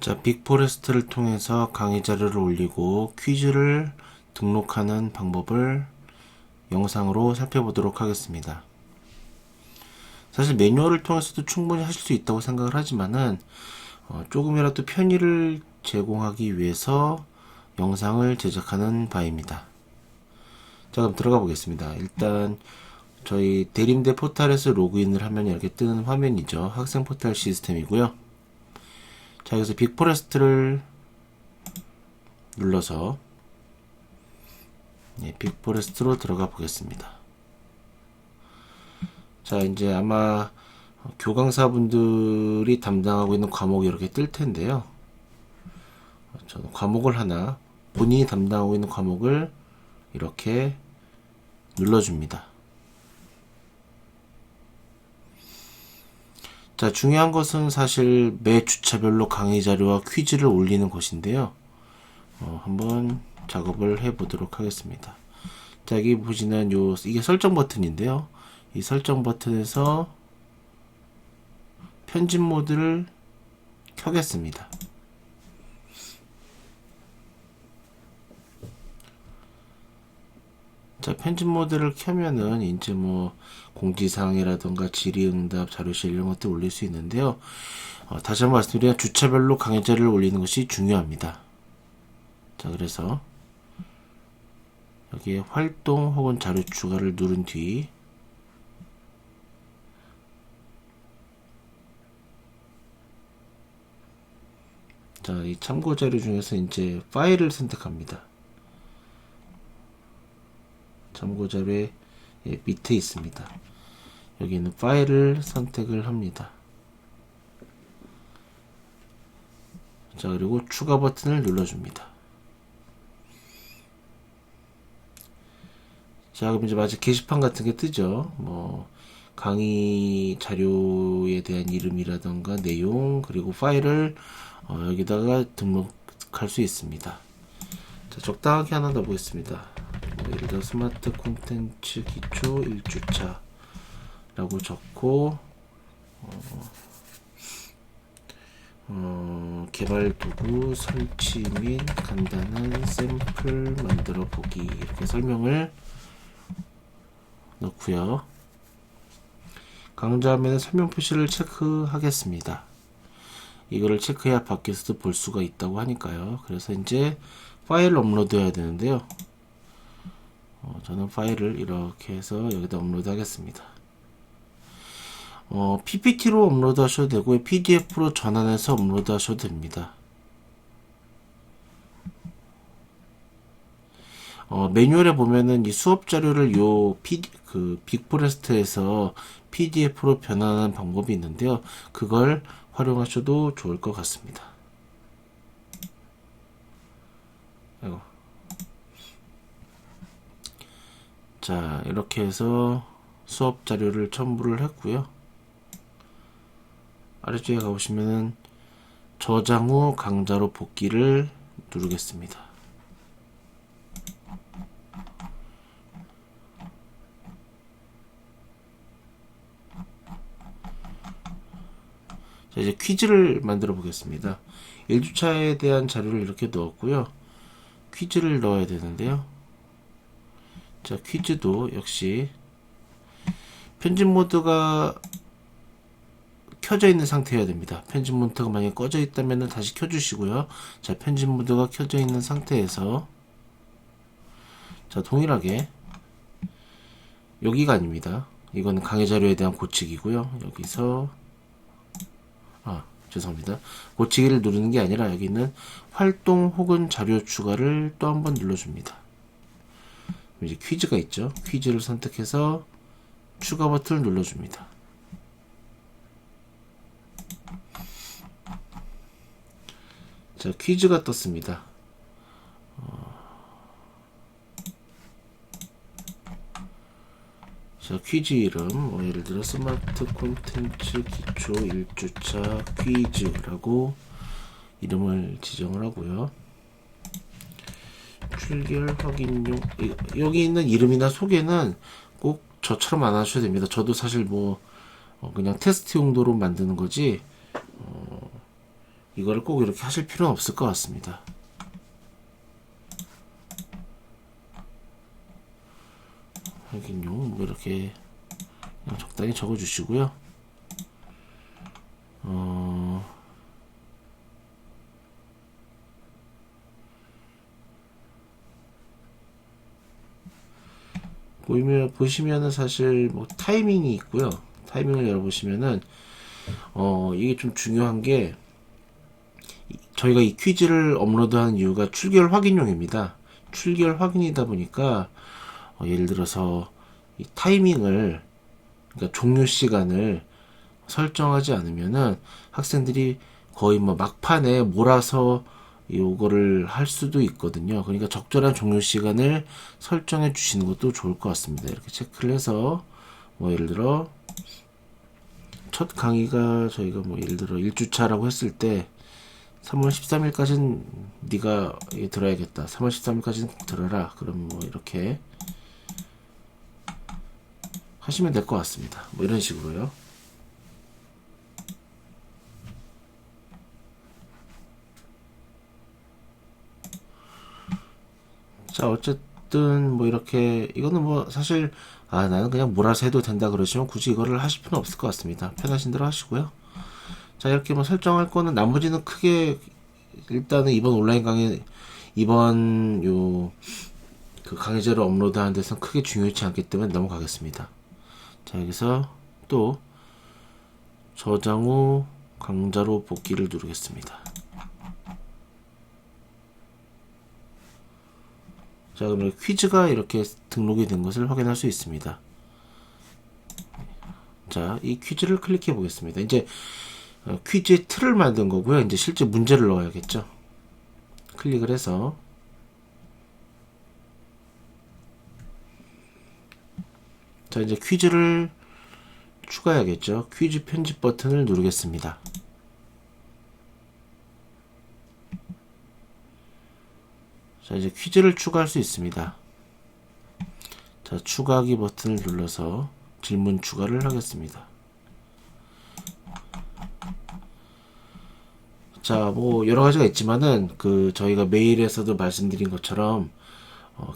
자, 빅포레스트를 통해서 강의 자료를 올리고 퀴즈를 등록하는 방법을 영상으로 살펴보도록 하겠습니다. 사실 매뉴얼을 통해서도 충분히 하실 수 있다고 생각을 하지만은 조금이라도 편의를 제공하기 위해서 영상을 제작하는 바입니다. 자, 그럼 들어가 보겠습니다. 일단 저희 대림대 포탈에서 로그인을 하면 이렇게 뜨는 화면이죠. 학생 포탈 시스템이고요. 자, 여기서 빅포레스트를 눌러서 빅포레스트로 들어가 보겠습니다. 자, 이제 아마 교강사분들이 담당하고 있는 과목이 이렇게 뜰 텐데요. 저는 과목을 하나, 본인이 담당하고 있는 과목을 이렇게 눌러줍니다. 자, 중요한 것은 사실 매 주차별로 강의 자료와 퀴즈를 올리는 것인데요. 한번 작업을 해 보도록 하겠습니다. 자, 여기 보시는 이게 설정 버튼인데요. 이 설정 버튼에서 편집 모드를 켜겠습니다. 자, 편집 모드를 켜면은 이제 뭐 공지사항이라던가 질의응답, 자료실 이런 것들 올릴 수 있는데요. 다시 한번 말씀드리면 주차별로 강의 자료를 올리는 것이 중요합니다. 자, 그래서 여기에 활동 혹은 자료 추가를 누른 뒤 자, 이 참고 자료 중에서 이제 파일을 선택합니다. 참고 자료의 밑에 있습니다. 여기는 파일을 선택을 합니다. 자, 그리고 추가 버튼을 눌러줍니다. 자, 그럼 이제 마치 게시판 같은 게 뜨죠. 뭐 강의 자료에 대한 이름이라던가 내용, 그리고 파일을 여기다가 등록할 수 있습니다. 자, 적당하게 하나 더 보겠습니다. 예를 들어 스마트 콘텐츠 기초 1주차 라고 적고 개발 도구 설치 및 간단한 샘플 만들어 보기 이렇게 설명을 넣고요. 강좌 화면에 설명 표시를 체크하겠습니다. 이거를 체크해야 밖에서도 볼 수가 있다고 하니까요. 그래서 이제 파일을 업로드 해야 되는데요. 저는 파일을 이렇게 해서 여기다 업로드 하겠습니다. PPT로 업로드 하셔도 되고 PDF로 전환해서 업로드 하셔도 됩니다. 매뉴얼에 보면은 이 수업 자료를 빅포레스트에서 PDF로 변환하는 방법이 있는데요. 그걸 활용하셔도 좋을 것 같습니다. 아이고. 자, 이렇게 해서 수업 자료를 첨부를 했고요. 아래쪽에 가보시면은 저장 후 강좌로 복귀를 누르겠습니다. 자, 이제 퀴즈를 만들어 보겠습니다. 1주차에 대한 자료를 이렇게 넣었고요. 퀴즈를 넣어야 되는데요. 자, 퀴즈도 역시 편집 모드가 켜져 있는 상태여야 됩니다. 편집 모드가 만약에 꺼져 있다면 다시 켜주시고요. 자, 편집 모드가 켜져 있는 상태에서 자, 동일하게 여기가 아닙니다. 이거는 강의 자료에 대한 고치기고요. 여기서 죄송합니다. 고치기를 누르는 게 아니라 여기는 활동 혹은 자료 추가를 또 한번 눌러줍니다. 이제 퀴즈가 있죠. 퀴즈를 선택해서 추가 버튼을 눌러줍니다. 자, 퀴즈가 떴습니다. 자, 퀴즈 이름 예를 들어 스마트 콘텐츠 기초 1주차 퀴즈라고 이름을 지정을 하고요. 출결 확인용 여기 있는 이름이나 소개는 꼭 저처럼 안 하셔도 됩니다. 저도 사실 뭐 그냥 테스트 용도로 만드는 거지 이거를 꼭 이렇게 하실 필요는 없을 것 같습니다. 하긴요, 뭐 이렇게 그냥 적당히 적어주시고요. 보시면은 사실 뭐 타이밍이 있고요. 타이밍을 열어보시면은 이게 좀 중요한 게 저희가 이 퀴즈를 업로드하는 이유가 출결 확인용입니다. 출결 확인이다 보니까 예를 들어서 이 타이밍을, 그러니까 종료 시간을 설정하지 않으면은 학생들이 거의 뭐 막판에 몰아서 요거를 할 수도 있거든요. 그러니까 적절한 종료 시간을 설정해 주시는 것도 좋을 것 같습니다. 이렇게 체크를 해서 뭐 예를 들어 첫 강의가 저희가 뭐 예를 들어 1주차라고 했을 때 3월 13일까지는 네가 들어야겠다. 3월 13일까지는 꼭 들어라. 그럼 뭐 이렇게 하시면 될 것 같습니다. 뭐 이런 식으로요. 자, 어쨌든 뭐 이렇게 이거는 뭐 사실 나는 그냥 몰아서 해도 된다 그러시면 굳이 이거를 하실 필요는 없을 것 같습니다. 편하신 대로 하시고요. 자, 이렇게 뭐 설정할 거는 나머지는 크게 일단은 이번 온라인 강의, 이번 그 강의자를 업로드하는 데서는 크게 중요치 않기 때문에 넘어가겠습니다. 자, 여기서 또 저장 후 강좌로 복귀를 누르겠습니다. 자, 그러면 퀴즈가 이렇게 등록이 된 것을 확인할 수 있습니다. 자, 이 퀴즈를 클릭해 보겠습니다. 이제 퀴즈의 틀을 만든 거고요. 이제 실제 문제를 넣어야겠죠. 클릭을 해서 자, 이제 퀴즈를 추가해야겠죠. 퀴즈 편집 버튼을 누르겠습니다. 자, 이제 퀴즈를 추가할 수 있습니다. 자, 추가하기 버튼을 눌러서 질문 추가를 하겠습니다. 자, 뭐 여러 가지가 있지만은 저희가 메일에서도 말씀드린 것처럼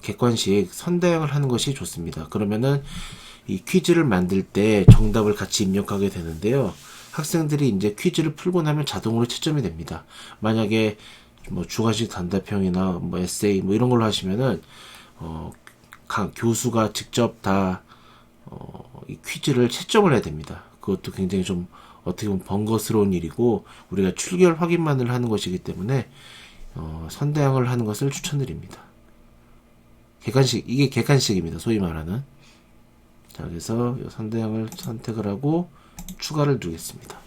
객관식 선대형을 하는 것이 좋습니다. 그러면은 이 퀴즈를 만들 때 정답을 같이 입력하게 되는데요. 학생들이 이제 퀴즈를 풀고 나면 자동으로 채점이 됩니다. 만약에 뭐 주관식 단답형이나 뭐 에세이 뭐 이런 걸로 하시면은 교수가 직접 다 이 퀴즈를 채점을 해야 됩니다. 그것도 굉장히 좀 어떻게 보면 번거스러운 일이고 우리가 출결 확인만을 하는 것이기 때문에 선대형을 하는 것을 추천드립니다. 이게 객관식입니다. 소위 말하는. 자, 그래서 선대형을 선택을 하고 추가를 누르겠습니다.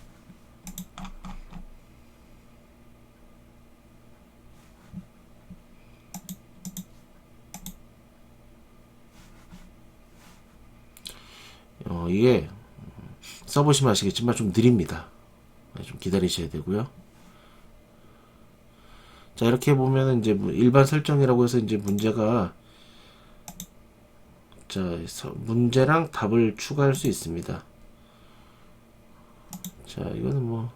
이게 써보시면 아시겠지만 좀 느립니다. 좀 기다리셔야 되고요. 자, 이렇게 보면 이제 일반 설정이라고 해서 이제 문제가, 자, 문제랑 답을 추가할 수 있습니다. 자, 이거는 뭐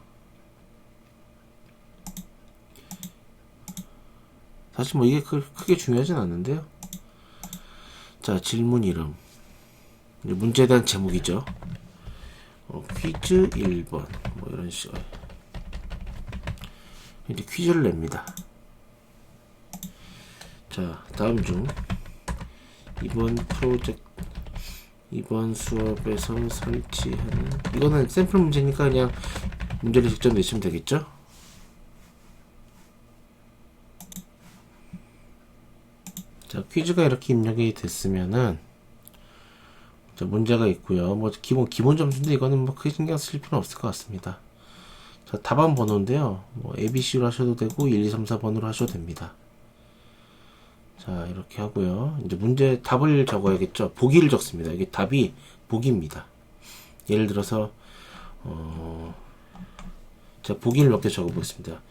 사실 뭐 이게 크게 중요하진 않는데요. 자, 질문 이름, 문제에 대한 제목이죠. 퀴즈 1번 뭐 이런 식으로 이제 퀴즈를 냅니다. 자, 다음 중 이번 수업에서 설치하는, 이거는 샘플 문제니까 그냥 문제를 직접 내시면 되겠죠. 자, 퀴즈가 이렇게 입력이 됐으면은 자, 문제가 있고요. 뭐 기본 점수인데 이거는 뭐 크게 신경 쓰실 필요는 없을 것 같습니다. 자, 답안 번호인데요. 뭐 ABC로 하셔도 되고 1, 2, 3, 4번으로 하셔도 됩니다. 자, 이렇게 하고요. 이제 문제 답을 적어야겠죠. 보기를 적습니다. 이게 답이 보기입니다. 예를 들어서 자, 보기를 몇 개 적어보겠습니다.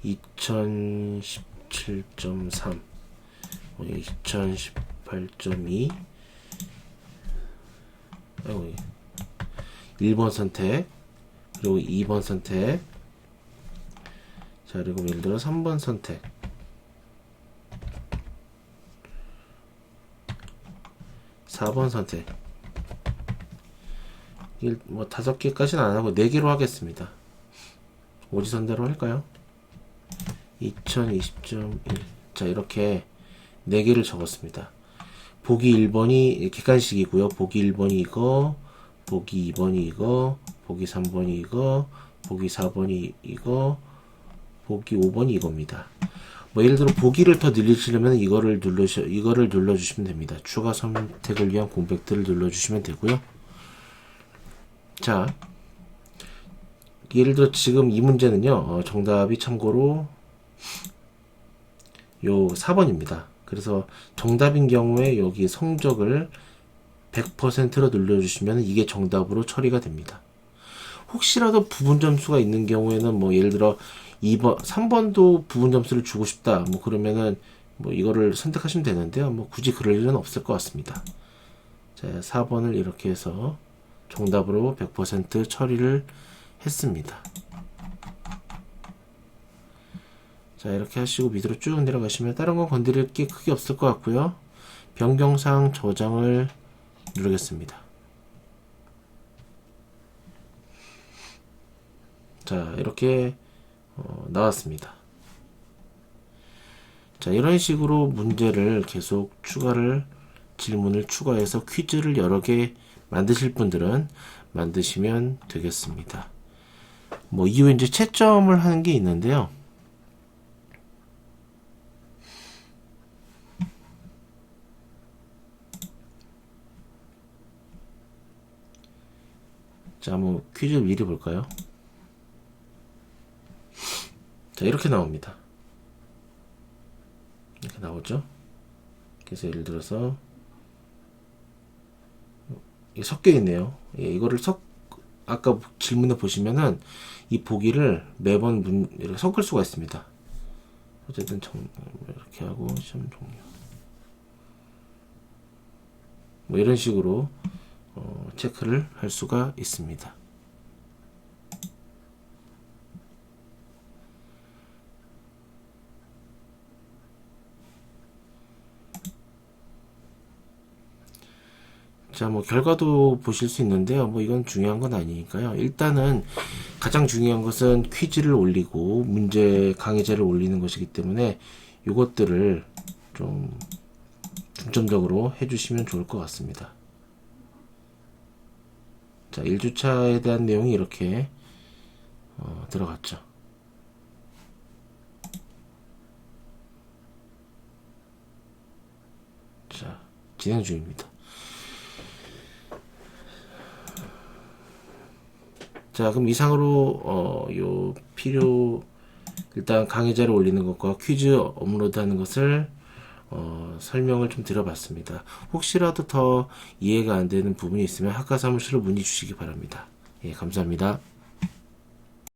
2017.3 2018.2 1번 선택, 그리고 2번 선택, 자, 그리고 예를 들어 3번 선택. 4번 선택. 뭐 5개까지는 안 하고 4개로 하겠습니다. 오지선대로 할까요? 2020.1. 자, 이렇게 4개를 적었습니다. 보기 1번이 객관식이고요. 보기 1번이 이거, 보기 2번이 이거, 보기 3번이 이거, 보기 4번이 이거, 보기 5번이 이겁니다. 뭐 예를 들어 보기를 더 늘리시려면 이거를 눌러주시면 됩니다. 추가 선택을 위한 공백들을 눌러주시면 되고요. 자, 예를 들어 지금 이 문제는요, 정답이 참고로 요 4번입니다. 그래서 정답인 경우에 여기 성적을 100%로 눌러주시면 이게 정답으로 처리가 됩니다. 혹시라도 부분 점수가 있는 경우에는 뭐 예를 들어 2번, 3번도 부분 점수를 주고 싶다. 뭐 그러면은 뭐 이거를 선택하시면 되는데요. 뭐 굳이 그럴 일은 없을 것 같습니다. 자, 4번을 이렇게 해서 정답으로 100% 처리를 했습니다. 자, 이렇게 하시고 밑으로 쭉 내려가시면 다른 건 건드릴 게 크게 없을 것 같고요. 변경사항 저장을 누르겠습니다. 자, 이렇게 나왔습니다. 자, 이런 식으로 문제를 계속 질문을 추가해서 퀴즈를 여러 개 만드실 분들은 만드시면 되겠습니다. 뭐 이후에 이제 채점을 하는 게 있는데요. 자, 한번 퀴즈 미리 볼까요? 자, 이렇게 나옵니다. 이렇게 나오죠? 그래서 예를 들어서 섞여 있네요. 예, 이거를 아까 질문에 보시면은 이 보기를 매번 이렇게 섞을 수가 있습니다. 어쨌든 이렇게 하고 시험 종료. 뭐 이런 식으로 체크를 할 수가 있습니다. 자, 뭐 결과도 보실 수 있는데요. 뭐 이건 중요한 건 아니니까요. 일단은 가장 중요한 것은 퀴즈를 올리고 강의자를 올리는 것이기 때문에 이것들을 좀 중점적으로 해주시면 좋을 것 같습니다. 자, 1주차에 대한 내용이 이렇게 들어갔죠. 자, 진행 중입니다. 자, 그럼 이상으로 일단 강의자를 올리는 것과 퀴즈 업로드하는 것을 설명을 좀 드려봤습니다. 혹시라도 더 이해가 안 되는 부분이 있으면 학과사무실로 문의 주시기 바랍니다. 예, 감사합니다.